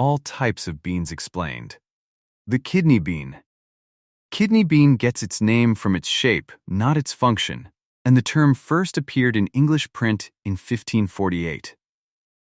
all types of beans explained. The kidney bean. Kidney bean gets its name from its shape, not its function, and the term first appeared in English print in 1548.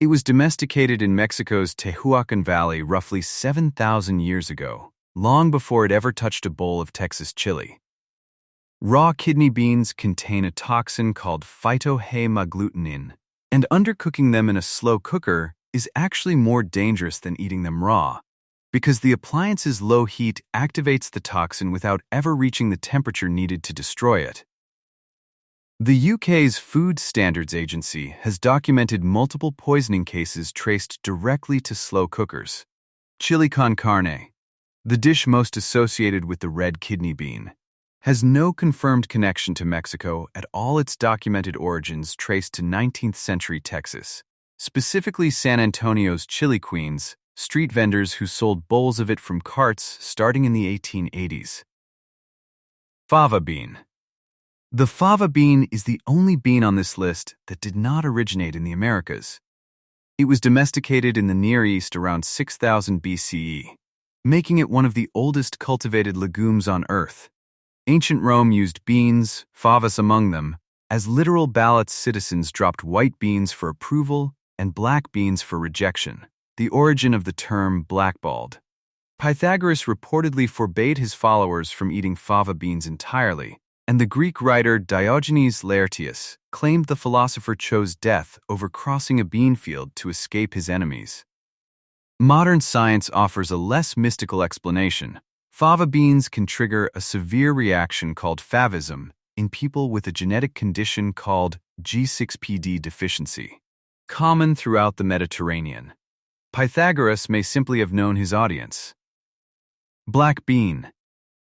It was domesticated in Mexico's Tehuacan Valley roughly 7,000 years ago, long before it ever touched a bowl of Texas chili. Raw kidney beans contain a toxin called phytohemagglutinin, and undercooking them in a slow cooker is actually more dangerous than eating them raw, because the appliance's low heat activates the toxin without ever reaching the temperature needed to destroy it. The UK's Food Standards Agency has documented multiple poisoning cases traced directly to slow cookers. Chili con carne, the dish most associated with the red kidney bean, has no confirmed connection to Mexico at all. Its documented origins traced to 19th century Texas, specifically San Antonio's Chili Queens, street vendors who sold bowls of it from carts starting in the 1880s. Fava bean. The fava bean is the only bean on this list that did not originate in the Americas. It was domesticated in the Near East around 6000 BCE, making it one of the oldest cultivated legumes on Earth. Ancient Rome used beans, favas among them, as literal ballots. Citizens dropped white beans for approval and black beans for rejection, the origin of the term blackballed. Pythagoras reportedly forbade his followers from eating fava beans entirely, and the Greek writer Diogenes Laertius claimed the philosopher chose death over crossing a bean field to escape his enemies. Modern science offers a less mystical explanation. Fava beans can trigger a severe reaction called favism in people with a genetic condition called G6PD deficiency, common throughout the Mediterranean. Pythagoras may simply have known his audience. Black bean.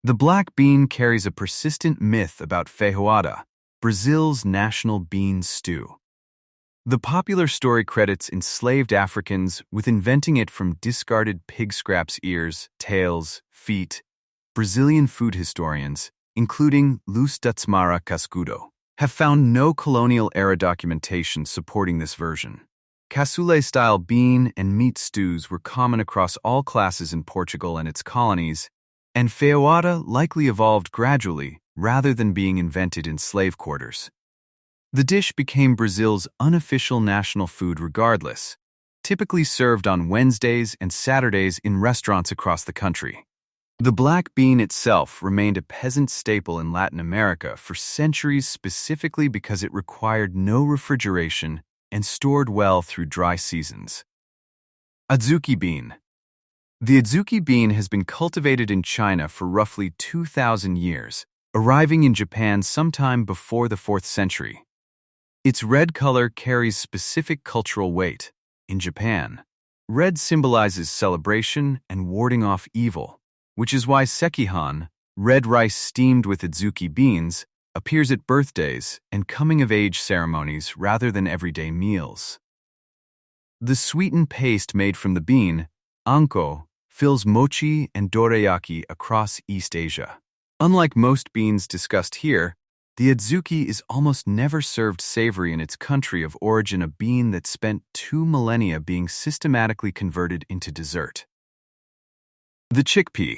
The black bean carries a persistent myth about feijoada, Brazil's national bean stew. The popular story credits enslaved Africans with inventing it from discarded pig scraps, ears, tails, feet. Brazilian food historians, including Luz Dutsmara Cascudo, have found no colonial-era documentation supporting this version. Cassoulet-style bean and meat stews were common across all classes in Portugal and its colonies, and feijoada likely evolved gradually rather than being invented in slave quarters. The dish became Brazil's unofficial national food regardless, typically served on Wednesdays and Saturdays in restaurants across the country. The black bean itself remained a peasant staple in Latin America for centuries, specifically because it required no refrigeration and stored well through dry seasons. Adzuki bean. The adzuki bean has been cultivated in China for roughly 2,000 years, arriving in Japan sometime before the 4th century. Its red color carries specific cultural weight. In Japan, red symbolizes celebration and warding off evil, which is why sekihan, red rice steamed with adzuki beans, appears at birthdays and coming-of-age ceremonies rather than everyday meals. The sweetened paste made from the bean, anko, fills mochi and dorayaki across East Asia. Unlike most beans discussed here, the adzuki is almost never served savory in its country of origin, a bean that spent 2 millennia being systematically converted into dessert. The chickpea.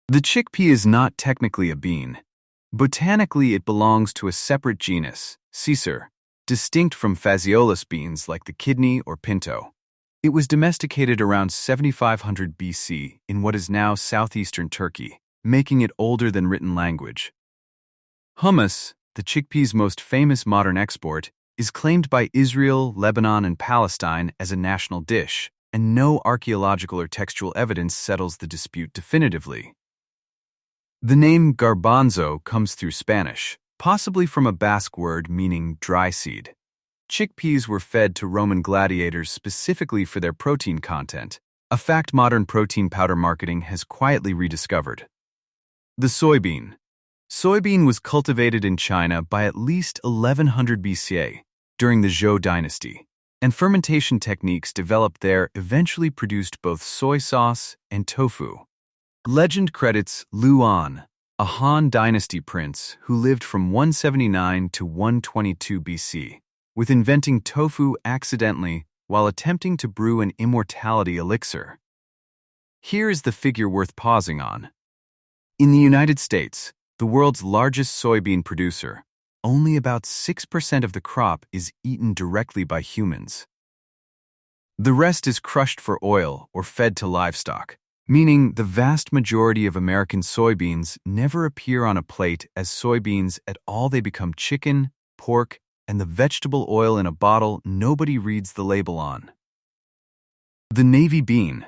The chickpea is not technically a bean. Botanically, it belongs to a separate genus, Caesar, distinct from phaseolus beans like the kidney or pinto. It was domesticated around 7500 BC in what is now southeastern Turkey, making it older than written language. Hummus, the chickpea's most famous modern export, is claimed by Israel, Lebanon, and Palestine as a national dish, and no archaeological or textual evidence settles the dispute definitively. The name garbanzo comes through Spanish, possibly from a Basque word meaning dry seed. Chickpeas were fed to Roman gladiators specifically for their protein content, a fact modern protein powder marketing has quietly rediscovered. The soybean. Soybean was cultivated in China by at least 1100 BCA during the Zhou dynasty, and fermentation techniques developed there eventually produced both soy sauce and tofu. Legend credits Lu An, a Han dynasty prince who lived from 179 to 122 BC, with inventing tofu accidentally while attempting to brew an immortality elixir. Here is the figure worth pausing on. In the United States, the world's largest soybean producer, only about 6% of the crop is eaten directly by humans. The rest is crushed for oil or fed to livestock, meaning the vast majority of American soybeans never appear on a plate as soybeans at all. They become chicken, pork, and the vegetable oil in a bottle nobody reads the label on. The navy bean.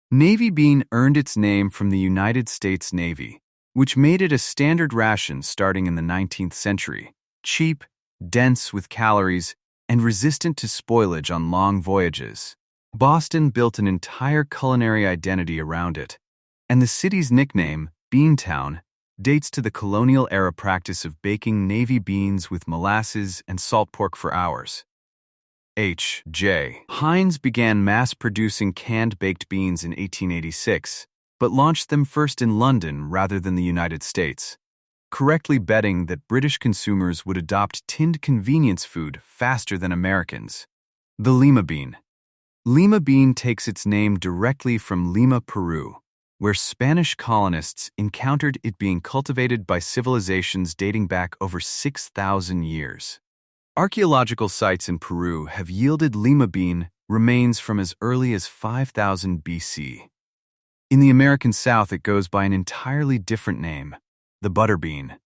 Navy bean earned its name from the United States Navy, which made it a standard ration starting in the 19th century, cheap, dense with calories, and resistant to spoilage on long voyages. Boston built an entire culinary identity around it, and the city's nickname, Beantown, dates to the colonial-era practice of baking navy beans with molasses and salt pork for hours. H.J. Heinz began mass-producing canned baked beans in 1886, but launched them first in London rather than the United States, correctly betting that British consumers would adopt tinned convenience food faster than Americans. The Lima bean. Lima bean takes its name directly from Lima, Peru, where Spanish colonists encountered it being cultivated by civilizations dating back over 6,000 years. Archaeological sites in Peru have yielded Lima bean remains from as early as 5000 BC. In the American South, it goes by an entirely different name, the butter bean,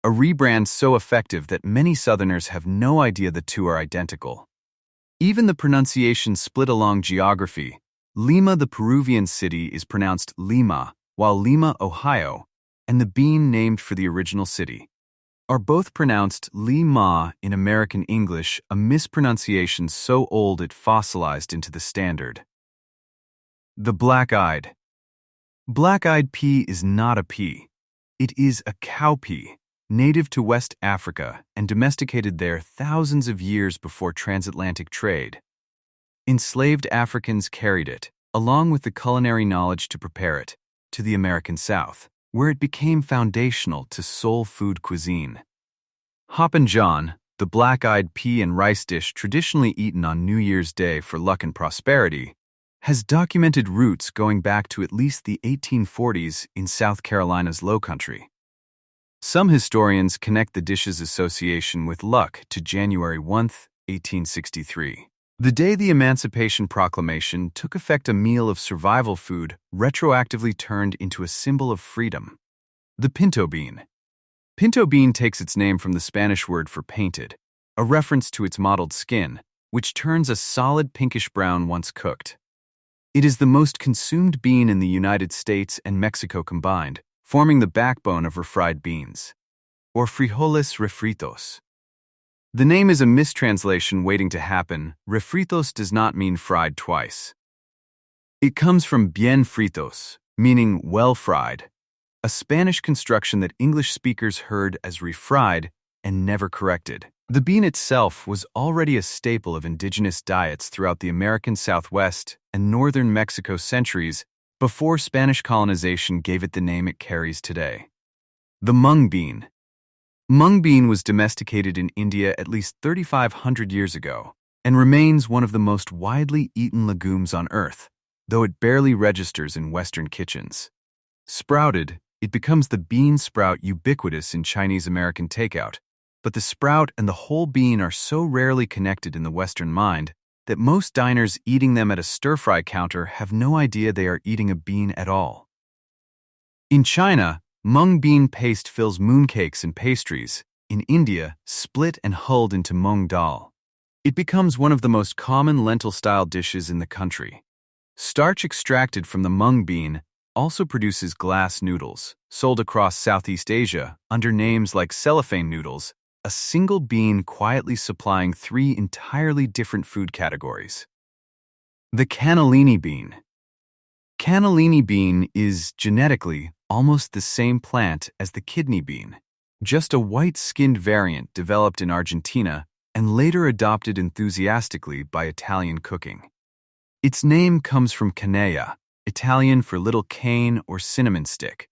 a rebrand so effective that many Southerners have no idea the two are identical. Even the pronunciation split along geography. Lima, the Peruvian city, is pronounced Lima, while Lima, Ohio, and the bean named for the original city, are both pronounced Lima in American English, a mispronunciation so old it fossilized into the standard. The black-eyed. Black-eyed pea is not a pea. It is a cowpea, native to West Africa and domesticated there thousands of years before transatlantic trade. Enslaved Africans carried it, along with the culinary knowledge to prepare it, to the American South, where it became foundational to soul food cuisine. Hoppin' John, the black-eyed pea and rice dish traditionally eaten on New Year's Day for luck and prosperity, has documented roots going back to at least the 1840s in South Carolina's Lowcountry. Some historians connect the dish's association with luck to January 1, 1863. The day the Emancipation Proclamation took effect, a meal of survival food retroactively turned into a symbol of freedom. The pinto bean. Pinto bean takes its name from the Spanish word for painted, a reference to its mottled skin, which turns a solid pinkish brown once cooked. It is the most consumed bean in the United States and Mexico combined, forming the backbone of refried beans, or frijoles refritos. The name is a mistranslation waiting to happen. Refritos does not mean fried twice. It comes from bien fritos, meaning well fried, a Spanish construction that English speakers heard as refried and never corrected. The bean itself was already a staple of indigenous diets throughout the American Southwest and northern Mexico centuries before Spanish colonization gave it the name it carries today. The mung bean. Mung bean was domesticated in India at least 3,500 years ago and remains one of the most widely eaten legumes on Earth, though it barely registers in Western kitchens. Sprouted, it becomes the bean sprout ubiquitous in Chinese-American takeout, but the sprout and the whole bean are so rarely connected in the Western mind that most diners eating them at a stir-fry counter have no idea they are eating a bean at all. In China, mung bean paste fills mooncakes and pastries. In India, split and hulled into mung dal. It becomes one of the most common lentil-style dishes in the country. Starch extracted from the mung bean also produces glass noodles, sold across Southeast Asia under names like cellophane noodles, a single bean quietly supplying three entirely different food categories. The cannellini bean. Cannellini bean is, genetically, almost the same plant as the kidney bean, just a white-skinned variant developed in Argentina and later adopted enthusiastically by Italian cooking. Its name comes from canella, Italian for little cane or cinnamon stick,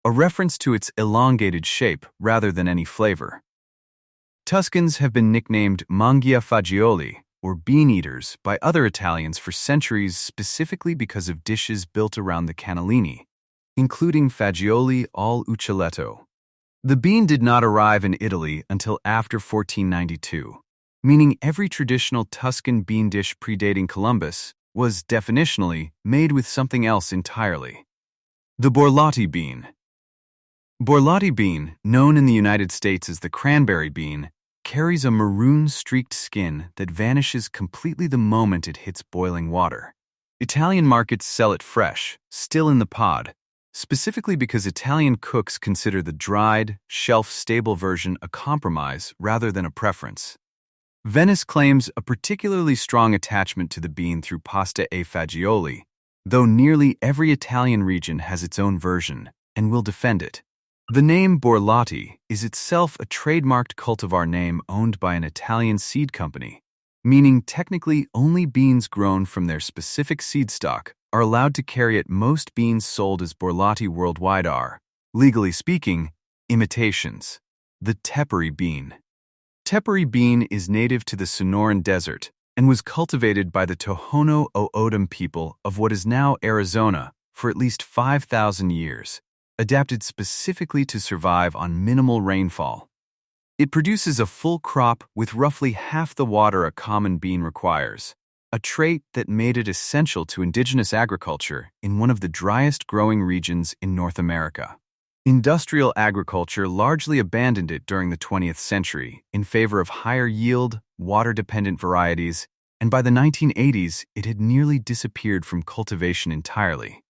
a reference to its elongated shape rather than any flavor. Tuscans have been nicknamed Mangia fagioli, or bean eaters by other Italians for centuries, specifically because of dishes built around the cannellini, including fagioli al uccelletto. The bean did not arrive in Italy until after 1492, meaning every traditional Tuscan bean dish predating Columbus was, definitionally, made with something else entirely. The Borlotti bean. Borlotti bean, known in the United States as the cranberry bean, carries a maroon-streaked skin that vanishes completely the moment it hits boiling water. Italian markets sell it fresh, still in the pod, specifically because Italian cooks consider the dried, shelf-stable version a compromise rather than a preference. Venice claims a particularly strong attachment to the bean through pasta e fagioli, though nearly every Italian region has its own version and will defend it. The name Borlotti is itself a trademarked cultivar name owned by an Italian seed company, meaning technically only beans grown from their specific seed stock are allowed to carry it. Most beans sold as Borlotti worldwide are, legally speaking, imitations. The Tepary bean. Tepary bean is native to the Sonoran Desert and was cultivated by the Tohono O'odham people of what is now Arizona for at least 5,000 years, adapted specifically to survive on minimal rainfall. It produces a full crop with roughly half the water a common bean requires, a trait that made it essential to indigenous agriculture in one of the driest growing regions in North America. Industrial agriculture largely abandoned it during the 20th century in favor of higher yield, water-dependent varieties, and by the 1980s it had nearly disappeared from cultivation entirely.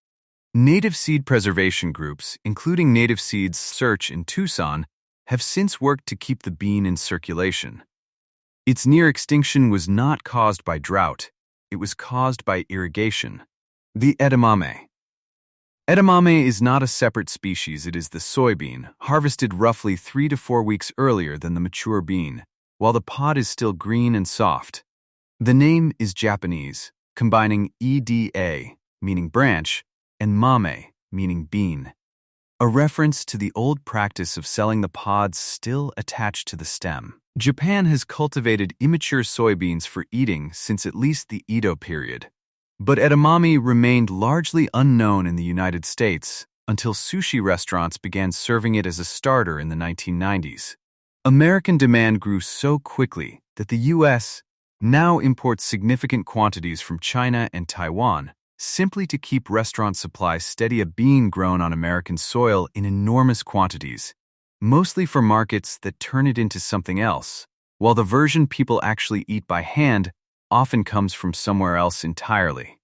Native seed preservation groups, including Native Seeds Search in Tucson, have since worked to keep the bean in circulation. Its near extinction was not caused by drought, it was caused by irrigation. The edamame. Edamame is not a separate species, it is the soybean, harvested roughly 3 to 4 weeks earlier than the mature bean, while the pod is still green and soft. The name is Japanese, combining eda, meaning branch, and mame, meaning bean, a reference to the old practice of selling the pods still attached to the stem. Japan has cultivated immature soybeans for eating since at least the Edo period, but edamame remained largely unknown in the United States until sushi restaurants began serving it as a starter in the 1990s. American demand grew so quickly that the U.S. now imports significant quantities from China and Taiwan, simply to keep restaurant supplies steady. A bean grown on American soil in enormous quantities, mostly for markets that turn it into something else, while the version people actually eat by hand often comes from somewhere else entirely.